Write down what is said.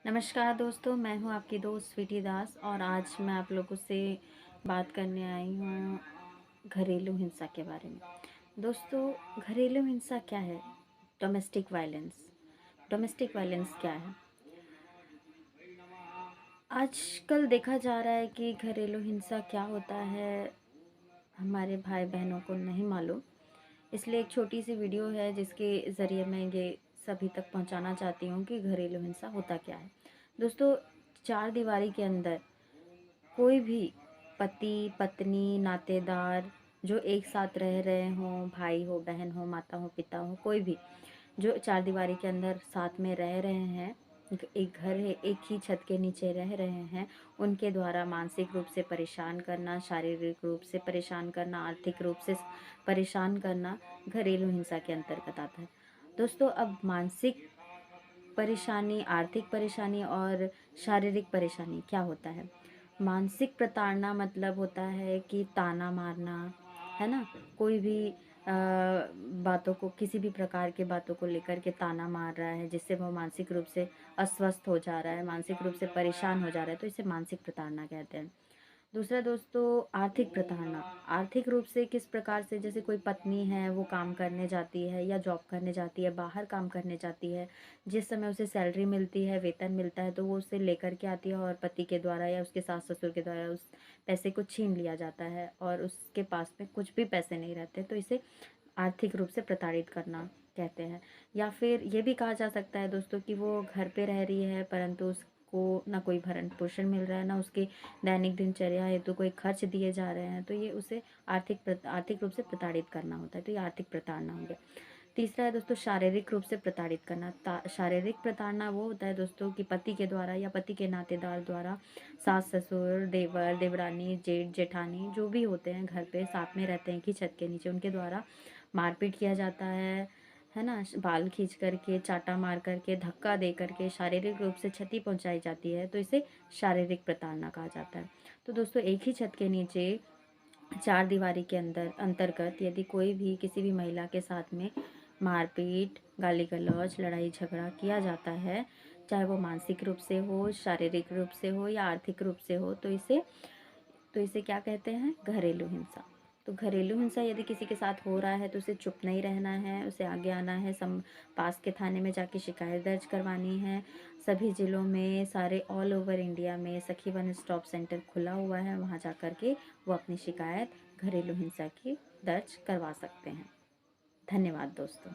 नमस्कार दोस्तों, मैं हूं आपकी दोस्त स्वीटी दास और आज मैं आप लोगों से बात करने आई हूं घरेलू हिंसा के बारे में। दोस्तों, घरेलू हिंसा क्या है? Domestic violence. डोमेस्टिक वायलेंस क्या है? आजकल देखा जा रहा है कि घरेलू हिंसा क्या होता है हमारे भाई बहनों को नहीं मालूम। इसलिए एक छोटी सी वीडियो है जिसके ज़रिए मैं ये सभी तक पहुंचाना चाहती हूँ कि घरेलू हिंसा होता क्या है। दोस्तों, चार दीवारी के अंदर कोई भी पति पत्नी नातेदार जो एक साथ रह रहे हों, भाई हो बहन हो माता हो पिता हो, कोई भी जो चार दीवारी के अंदर साथ में रह रहे हैं, एक घर है, एक ही छत के नीचे रह रहे हैं, उनके द्वारा मानसिक रूप से परेशान करना, शारीरिक रूप से परेशान करना, आर्थिक रूप से परेशान करना घरेलू हिंसा के अंतर्गत आता है। दोस्तों, अब मानसिक परेशानी, आर्थिक परेशानी और शारीरिक परेशानी क्या होता है? मानसिक प्रताड़ना मतलब होता है कि ताना मारना, है ना? कोई भी बातों को, किसी भी प्रकार के बातों को लेकर के ताना मार रहा है जिससे वो मानसिक रूप से अस्वस्थ हो जा रहा है, मानसिक रूप से परेशान हो जा रहा है, तो इसे मानसिक प्रताड़ना कहते हैं। दूसरा दोस्तों, आर्थिक प्रताड़ना। आर्थिक रूप से किस प्रकार से, जैसे कोई पत्नी है वो काम करने जाती है या जॉब करने जाती है, बाहर काम करने जाती है, जिस समय उसे सैलरी मिलती है, वेतन मिलता है, तो वो उसे लेकर के आती है और पति के द्वारा या उसके सास ससुर के द्वारा उस पैसे को छीन लिया जाता है और उसके पास में कुछ भी पैसे नहीं रहते, तो इसे आर्थिक रूप से प्रताड़ित करना कहते हैं। या फिर ये भी कहा जा सकता है दोस्तों कि वो घर पे रह रही है परंतु उसको ना कोई भरण पोषण मिल रहा है, ना उसकी दैनिक दिनचर्या हेतु कोई खर्च दिए जा रहे हैं, तो ये उसे आर्थिक रूप से प्रताड़ित करना होता है, तो ये आर्थिक प्रताड़ना हो गया। तीसरा है दोस्तों शारीरिक रूप से प्रताड़ित करना। शारीरिक प्रताड़ना वो होता है दोस्तों कि पति के द्वारा या पति के नातेदार द्वारा सास ससुर देवर देवरानी जेठ जेठानी जो भी होते हैं घर पे साथ में रहते हैं कि छत के नीचे, उनके द्वारा मारपीट किया जाता है ना? बाल खींच करके, चाटा मार करके, धक्का दे करके शारीरिक रूप से क्षति पहुंचाई जाती है, तो इसे शारीरिक प्रताड़ना कहा जाता है। तो दोस्तों, एक ही छत के नीचे चार दीवारी के अंतर्गत यदि कोई भी किसी भी महिला के साथ में मारपीट, गाली गलौज, लड़ाई झगड़ा किया जाता है, चाहे वो मानसिक रूप से हो, शारीरिक रूप से हो या आर्थिक रूप से हो, तो इसे क्या कहते हैं? घरेलू हिंसा। तो घरेलू हिंसा यदि किसी के साथ हो रहा है तो उसे चुप नहीं रहना है, उसे आगे आना है, पास के थाने में जाके शिकायत दर्ज करवानी है। सभी ज़िलों में, सारे ऑल ओवर इंडिया में सखी वन स्टॉप सेंटर खुला हुआ है, वहाँ जा कर के वो अपनी शिकायत घरेलू हिंसा की दर्ज करवा सकते हैं। धन्यवाद दोस्तों।